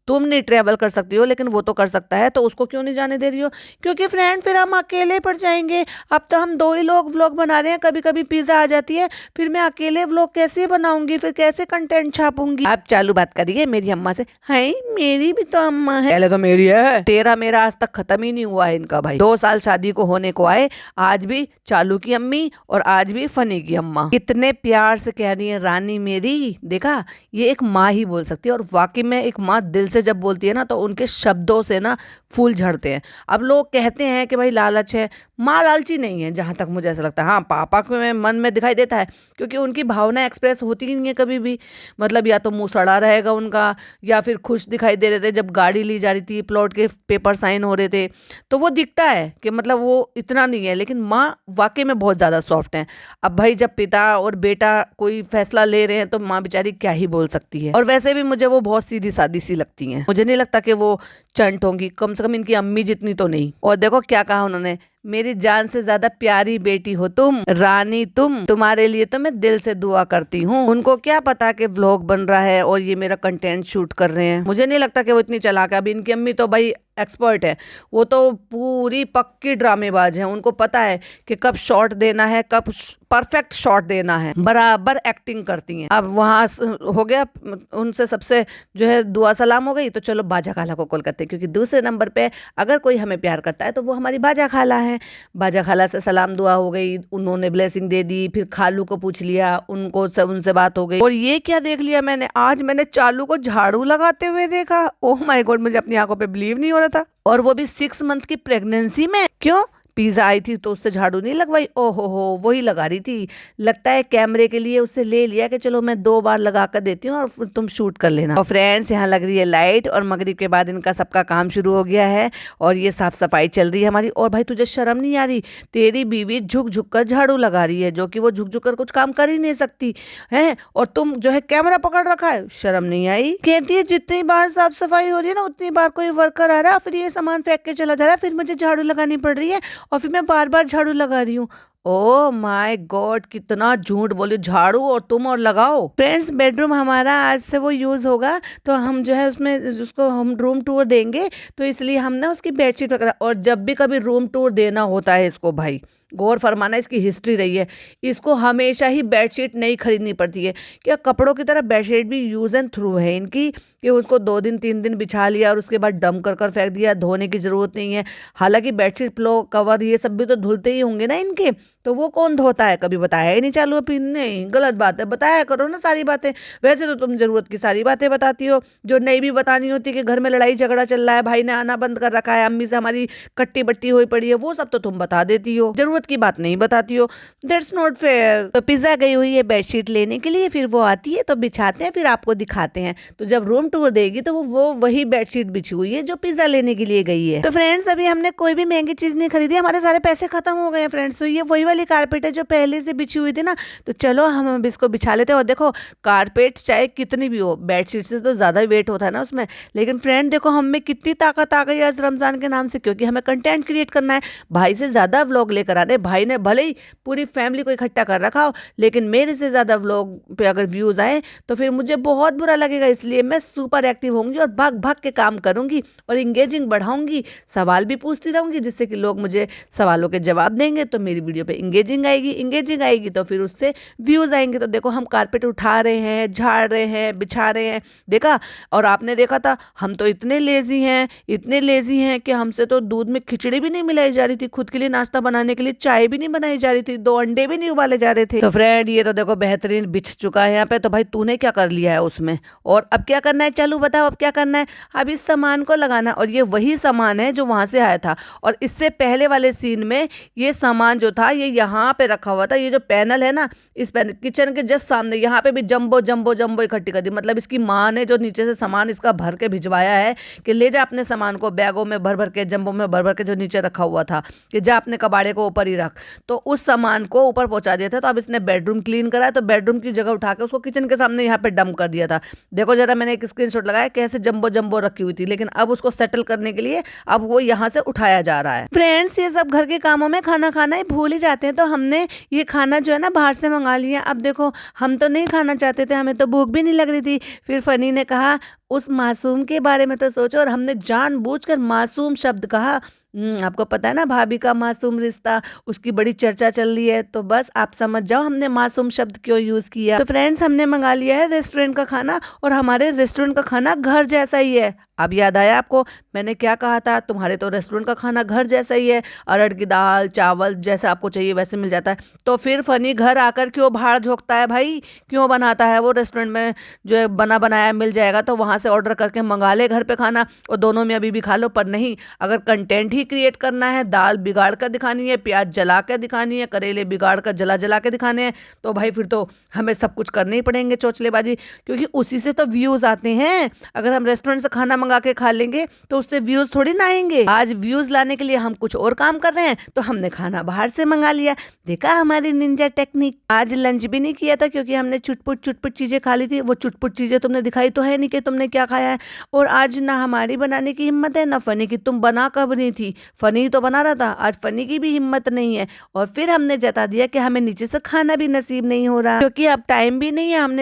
तुम नहीं ट्रैवल कर सकती हो लेकिन वो तो कर सकता है, तो उसको क्यों नहीं जाने दे रही हो? क्योंकि फ्रेंड फिर हम अकेले पड़ जाएंगे। अब तो हम 2 ही लोग व्लॉग बना रहे हैं, कभी कभी पिज़्ज़ा आ जाती है, फिर मैं अकेले व्लॉग कैसे बनाऊंगी, फिर कैसे कंटेंट छापूंगी? आप चालू बात करिए मेरी अम्मा से। हाय मेरी भी तो अम्मा है। पहले तो मेरी है, तेरा मेरा आज तक खत्म ही नहीं हुआ है इनका। भाई 2 साल शादी को होने को आए, आज भी चालू की अम्मी और आज भी फनी की अम्मा। इतने प्यार से कह रही है रानी मेरी। देखा, ये एक माँ ही बोल सकती है और वाकई में एक माँ दिल से जब बोलती है ना तो उनके शब्दों से ना फूल झड़ते हैं। अब लोग कहते हैं कि भाई लालच है, माँ लालची नहीं है जहाँ तक मुझे ऐसा लगता है। हाँ, पापा के मन में दिखाई देता है क्योंकि उनकी भावना एक्सप्रेस होती ही नहीं है कभी भी। मतलब या तो मुंह सड़ा रहेगा उनका या फिर खुश दिखाई दे रहे थे जब गाड़ी ली जा रही थी, प्लॉट के पेपर साइन हो रहे थे, तो वो दिखता है कि मतलब वो इतना नहीं है। लेकिन माँ वाकई में बहुत ज़्यादा सॉफ्ट है। अब भाई जब पिता और बेटा कोई फैसला ले रहे हैं तो माँ बेचारी क्या ही बोल सकती है। और वैसे भी मुझे वो बहुत सीधी सादी सी लगती हैं, मुझे नहीं लगता कि वो चंट होंगी, कम से कम इनकी अम्मी जितनी तो नहीं। और देखो क्या कहा उन्होंने, मेरी जान से ज्यादा प्यारी बेटी हो तुम, रानी तुम, तुम्हारे लिए तो मैं दिल से दुआ करती हूँ। उनको क्या पता कि व्लॉग बन रहा है और ये मेरा कंटेंट शूट कर रहे हैं। मुझे नहीं लगता कि वो इतनी चालाक है। अभी इनकी अम्मी तो भाई एक्सपर्ट है, वो तो पूरी पक्की ड्रामेबाज है। उनको पता है कि कब शॉट देना है, कब परफेक्ट शॉट देना है, बराबर एक्टिंग करती हैं। अब वहाँ हो गया, उनसे सबसे जो है दुआ सलाम हो गई, तो चलो बाजा खाला को कॉल करते हैं क्योंकि दूसरे नंबर पे अगर कोई हमें प्यार करता है तो वो हमारी बाजा खाला है। बाजा खाला से सलाम दुआ हो गई, उन्होंने ब्लेसिंग दे दी, फिर खालू को पूछ लिया, उनको सब उनसे बात हो गई। और ये क्या देख लिया मैंने, आज मैंने चालू को झाड़ू लगाते हुए देखा। ओह माय गॉड, मुझे अपनी आंखों पे बिलीव नहीं हो रहा था। और वो भी 6 मंथ की प्रेगनेंसी में। क्यों? पिज़्ज़ा आई थी तो उससे झाड़ू नहीं लगवाई? ओहो हो, वही लगा रही थी। लगता है कैमरे के लिए उससे ले लिया कि चलो मैं 2 बार लगा कर देती हूँ और फिर तुम शूट कर लेना। और फ्रेंड्स यहाँ लग रही है लाइट और मगरिब के बाद इनका सबका काम शुरू हो गया है और ये साफ सफाई चल रही है हमारी। और भाई तुझे शर्म नहीं आ रही? तेरी बीवी झुक झुक कर झाड़ू लगा रही है, जो कि वो झुक झुक कर कुछ काम कर ही नहीं सकती है, और तुम जो है कैमरा पकड़ रखा है। शर्म नहीं आई? कहती है जितनी बार साफ सफाई हो रही है ना उतनी बार कोई वर्कर आ रहा है, फिर ये सामान फेंक के चला जा रहा है, फिर मुझे झाड़ू लगानी पड़ रही है और फिर मैं बार बार झाड़ू लगा रही हूँ। ओह माय गॉड, कितना झूठ बोली। झाड़ू और तुम और लगाओ। फ्रेंड्स, बेडरूम हमारा आज से वो यूज होगा तो हम जो है उसमें उसको हम रूम टूर देंगे, तो इसलिए हमने उसकी बेडशीट वगैरह, और जब भी कभी रूम टूर देना होता है इसको, भाई गौर फरमाना, इसकी हिस्ट्री रही है, इसको हमेशा ही बेडशीट नहीं खरीदनी पड़ती है। क्या कपड़ों की तरह बेडशीट भी यूज एंड थ्रू है इनकी, कि उसको 2 दिन 3 दिन बिछा लिया और उसके बाद डम कर फेंक दिया, धोने की जरूरत नहीं है। हालांकि बेडशीट, पिलो कवर ये सब भी तो धुलते ही होंगे ना इनके, तो वो कौन धोता है? कभी बताया ही नहीं चालू अभी। नहीं, गलत बात है, बताया करो ना सारी बातें। वैसे तो तुम जरूरत की सारी बातें बताती हो, जो नहीं भी बतानी होती कि घर में लड़ाई झगड़ा चल रहा है, भाई ने आना बंद कर रखा है, अम्मी से हमारी कट्टी बट्टी हुई पड़ी है, वो सब तो तुम बता देती हो, जरूरत की बात नहीं बताती हो। That's not fair. तो पिज्जा गई हुई है बेडशीट लेने के लिए, फिर वो आती है तो बिछाते हैं, फिर आपको दिखाते हैं। तो जब रूम टूर देगी तो वो वही बेडशीट बिछी हुई है जो पिज्जा लेने के लिए गई है। तो फ्रेंड्स, अभी हमने कोई भी महंगी चीज नहीं खरीदी, हमारे सारे पैसे खत्म हो गए फ्रेंड्स। तो ये वही वाली कारपेट है जो पहले से बिछी हुई थी ना, तो चलो हम अब इसको बिछा लेते हैं। और देखो, कारपेट चाहे कितनी भी हो, बेडशीट से तो ज्यादा वेट होता है ना उसमें, लेकिन फ्रेंड देखो हम में कितनी ताकत आ गई आज रमजान के नाम से, क्योंकि हमें कंटेंट क्रिएट करना है, भाई से ज्यादा व्लॉग लेकर आना तुम्हारे भाई ने भले ही पूरी फैमिली को इकट्ठा कर रखा हो, लेकिन मेरे से ज़्यादा व्लॉग पे अगर व्यूज़ आए तो फिर मुझे बहुत बुरा लगेगा। इसलिए मैं सुपर एक्टिव होंगी और भाग भाग के काम करूंगी और इंगेजिंग बढ़ाऊंगी, सवाल भी पूछती रहूंगी, जिससे कि लोग मुझे सवालों के जवाब देंगे तो मेरी वीडियो पे इंगेजिंग आएगी तो फिर उससे व्यूज़ आएंगे। तो देखो हम कारपेट उठा रहे हैं, झाड़ रहे हैं, बिछा रहे हैं, देखा। और आपने देखा था हम तो इतने लेजी हैं कि हमसे तो दूध में खिचड़ी भी नहीं मिलाई जा रही थी, खुद के लिए नाश्ता बनाने के लिए चाय भी नहीं बनाई जा रही थी, 2 अंडे भी नहीं उबाले जा रहे थे। तो फ्रेंड ये तो देखो बेहतरीन बिछ चुका है यहाँ पे। तो भाई तूने क्या कर लिया है उसमें, और अब क्या करना है, चलो बताओ अब क्या करना है। अब इस सामान को लगाना, और ये वही सामान है जो वहां से आया था। और इससे पहले वाले सीन में ये सामान जो था ये यहाँ पे रखा हुआ था। ये जो पैनल है ना, इस पैनल किचन के जस्ट सामने यहाँ पे भी जंबो जंबो जंबो इकट्ठी कर दी। मतलब इसकी माँ ने जो नीचे से सामान इसका भर के भिजवाया है कि ले जा अपने सामान को बैगों में भर भर के, जंबो में भर भर के, जो नीचे रखा हुआ था कि जा अपने कबाड़े को ऊपर ही रख। तो उस सामान को ऊपर पहुंचा दिया था। तो अब इसने बेडरूम क्लीन करा, तो बेडरूम की जगह उठा के उसको किचन के सामने यहाँ पे डंप कर दिया था। देखो जरा मैंने एक स्क्रीनशॉट लगाया कैसे जंबो जंबो रखी हुई थी, लेकिन अब उसको सेटल करने के लिए अब वो यहाँ से उठाया जा रहा है। फ्रेंड्स ये सब घर के कामों में खाना खाना ही भूल ही जाते हैं। तो हमने ये खाना जो है ना बाहर से मंगा लिया। अब देखो हम तो नहीं खाना चाहते थे, हमें तो भूख भी नहीं लग रही थी। फिर फनी ने कहा उस मासूम के बारे में तो सोचो, और हमने जानबूझकर मासूम शब्द कहा। आपको पता है ना भाभी का मासूम रिश्ता, उसकी बड़ी चर्चा चल रही है, तो बस आप समझ जाओ हमने मासूम शब्द क्यों यूज किया। तो फ्रेंड्स हमने मंगा लिया है रेस्टोरेंट का खाना, और हमारे रेस्टोरेंट का खाना घर जैसा ही है। अब याद आया आपको मैंने क्या कहा था, तुम्हारे तो रेस्टोरेंट का खाना घर जैसा ही है, अरहर की दाल चावल जैसा आपको चाहिए वैसे मिल जाता है। तो फिर फनी घर आकर क्यों भाड़ झोंकता है भाई, क्यों बनाता है वो रेस्टोरेंट में जो है बना बनाया मिल जाएगा तो वहां से ऑर्डर करके मंगा ले घर पे खाना, और दोनों में अभी भी खा लो। पर नहीं, अगर कंटेंट ही क्रिएट करना है, दाल बिगाड़ कर दिखानी है, प्याज जला कर दिखानी है, करेले बिगाड़ कर जला जला के दिखाने हैं, तो भाई फिर तो हमें सब कुछ करने ही पड़ेंगे चौचलेबाजी, क्योंकि उसी से तो व्यूज आते हैं। अगर हम रेस्टोरेंट से खाना मंगा के खा लेंगे तो उससे व्यूज थोड़ी ना आएंगे। आज व्यूज लाने के लिए हम कुछ और काम कर रहे हैं, तो हमने खाना बाहर से मंगा लिया। देखा हमारी निंजा टेक्निक। आज लंच भी नहीं किया था क्योंकि हमने चुटपुट चुटपुट चीजें खा ली थी। वो चुटपुट चीजें तुमने दिखाई तो है नहीं कि तुमने क्या खाया है। और आज ना हमारी बनाने की हिम्मत है ना फनी की। तुम बना कब नहीं थी, फनी तो बना रहा था, आज फनी की भी हिम्मत नहीं है। और फिर हमने जता दिया कि हमें नीचे से खाना भी नसीब नहीं हो रहा, क्योंकि अब टाइम भी नहीं है। हम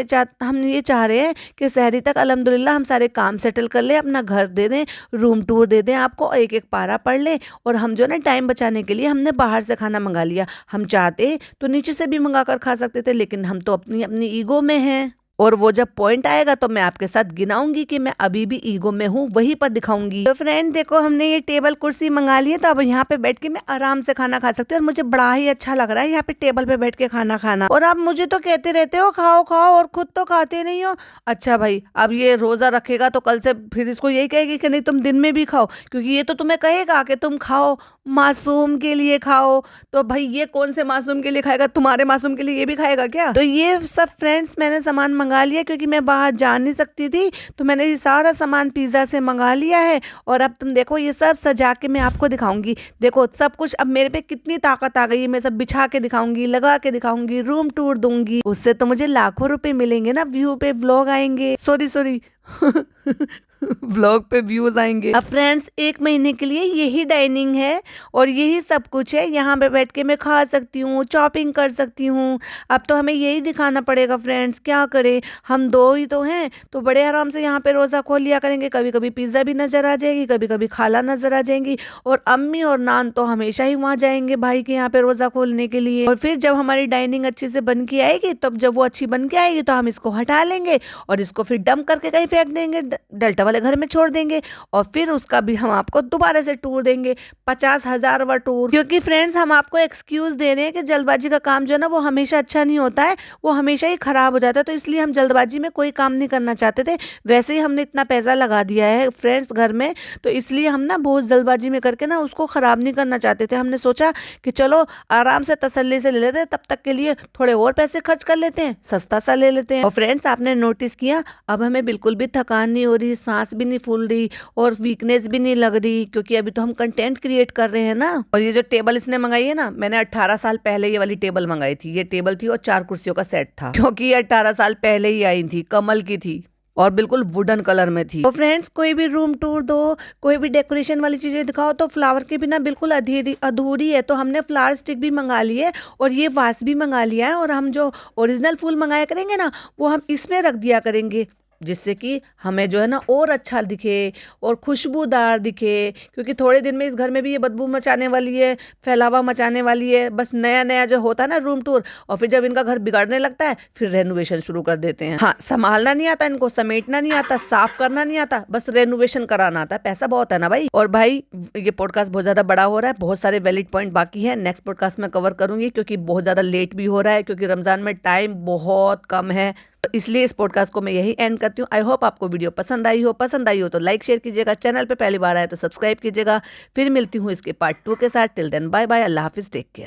ये चाह रहे हैं कि सहरी तक अल्हम्दुलिल्लाह हम सारे काम सेटल कर ले, अपना घर दे दें, रूम टूर दे दें आपको, एक एक पारा पढ़ लें। और हम जो ना टाइम बचाने के लिए हमने बाहर से खाना मंगा लिया। हम चाहते तो नीचे से भी मंगा कर खा सकते थे, लेकिन हम तो अपनी अपनी ईगो में हैं। और वो जब पॉइंट आएगा तो मैं आपके साथ गिनाऊंगी कि मैं अभी भी ईगो में हूँ, वहीं पर दिखाऊंगी। तो फ्रेंड देखो हमने ये टेबल कुर्सी मंगा ली है, तो अब यहाँ पे बैठ के मैं आराम से खाना खा सकती हूँ। और मुझे बड़ा ही अच्छा लग रहा है यहाँ पे टेबल पे बैठ के खाना खाना। और आप मुझे तो कहते रहते हो खाओ खाओ, और खुद तो खाते नहीं हो। अच्छा भाई अब ये रोजा रखेगा तो कल से फिर इसको यही कहेगी कि नहीं तुम दिन में भी खाओ, क्योंकि ये तो तुम्हें कहेगा कि तुम खाओ, मासूम के लिए खाओ। तो भाई ये कौन से मासूम के लिए खाएगा, तुम्हारे मासूम के लिए ये भी खाएगा क्या। तो ये सब फ्रेंड्स मैंने सामान मंगा लिया, क्योंकि मैं बाहर जा नहीं सकती थी, तो मैंने ये सारा सामान पिज्ज़ा से मंगा लिया है। और अब तुम देखो ये सब सजा के मैं आपको दिखाऊंगी। देखो सब कुछ अब मेरे पे कितनी ताकत आ गई है। मैं सब बिछा के दिखाऊंगी, लगा के दिखाऊंगी, रूम टूर दूंगी। उससे तो मुझे लाखों रुपए मिलेंगे ना, व्यू पे व्लॉग आएंगे, सॉरी व्लॉग पे व्यूज आएंगे। अब फ्रेंड्स 1 महीने के लिए यही डाइनिंग है और यही सब कुछ है। यहाँ पे बैठ के मैं खा सकती हूँ, शॉपिंग कर सकती हूँ। अब तो हमें यही दिखाना पड़ेगा फ्रेंड्स, क्या करें, हम 2 ही तो हैं, तो बड़े आराम से यहाँ पे रोज़ा खोल लिया करेंगे। कभी कभी पिज़्ज़ा भी नज़र आ जाएगी, कभी कभी खाला नज़र आ जाएंगी, और अम्मी और नान तो हमेशा ही वहाँ जाएंगे भाई के यहाँ पे रोज़ा खोलने के लिए। और फिर जब हमारी डाइनिंग अच्छे से बन के आएगी, तब जब वो अच्छी बन के आएगी तो हम इसको हटा लेंगे और इसको फिर डंप करके कहीं फेंक देंगे, डेल्टा वाले घर में छोड़ देंगे। और फिर उसका भी हम आपको दोबारा से टूर देंगे, 50,000वां टूर। क्योंकि फ्रेंड्स हम आपको एक्सक्यूज दे रहे हैं कि जल्दबाजी का काम जो है ना वो हमेशा अच्छा नहीं होता है, वो हमेशा ही खराब हो जाता है। तो इसलिए हम जल्दबाजी में कोई काम नहीं करना चाहते थे। वैसे ही हमने इतना पैसा लगा दिया है फ्रेंड्स घर में, तो इसलिए हम ना बहुत जल्दबाजी में करके ना उसको खराब नहीं करना चाहते थे। हमने सोचा कि चलो आराम से तसल्ली से ले लेते हैं, तब तक के लिए थोड़े और पैसे खर्च कर लेते हैं, सस्ता सा ले लेते हैं। और फ्रेंड्स आपने नोटिस किया अब हमें बिल्कुल भी थकान नहीं हो रही, सांस भी नहीं फूल रही और वीकनेस भी नहीं लग रही, क्योंकि अभी तो हम कंटेंट क्रिएट कर रहे हैं ना। और ये जो टेबल इसने मंगाई है ना, मैंने 18 साल पहले ये वाली टेबल मंगाई थी। ये टेबल थी और 4 कुर्सियों का सेट था, क्योंकि ये 18 साल पहले ही आई थी, कमल की थी। और बिल्कुल वुडन कलर में थी। तो फ्रेंड्स, कोई भी रूम टूर दो, कोई भी डेकोरेशन वाली चीजें दिखाओ तो फ्लावर के बिना बिल्कुल अधूरी है। तो हमने फ्लावर स्टिक भी मंगा ली है और ये वास भी मंगा लिया है, और हम जो ओरिजिनल फूल मंगाया करेंगे ना, वो हम इसमें रख दिया करेंगे, जिससे कि हमें जो है ना और अच्छा दिखे और खुशबूदार दिखे, क्योंकि थोड़े दिन में इस घर में भी ये बदबू मचाने वाली है, फैलावा मचाने वाली है। बस नया नया जो होता है ना रूम टूर, और फिर जब इनका घर बिगड़ने लगता है फिर रेनोवेशन शुरू कर देते हैं। हाँ, संभालना नहीं आता इनको, समेटना नहीं आता, साफ करना नहीं आता, बस रेनोवेशन कराना आता है। पैसा बहुत है ना भाई। और भाई, ये पॉडकास्ट बहुत ज्यादा बड़ा हो रहा है, बहुत सारे वैलिड पॉइंट बाकी है, नेक्स्ट पॉडकास्ट में कवर करूंगी, क्योंकि बहुत ज्यादा लेट भी हो रहा है, क्योंकि रमजान में टाइम बहुत कम है। तो इसलिए इस पॉडकास्ट को मैं यही एंड करती हूँ। आई होप आपको वीडियो पसंद आई हो तो लाइक शेयर कीजिएगा, चैनल पे पहली बार आए तो सब्सक्राइब कीजिएगा। फिर मिलती हूँ इसके पार्ट 2 के साथ। टिल देन बाय बाय, अल्लाह हाफिज, टेक केयर।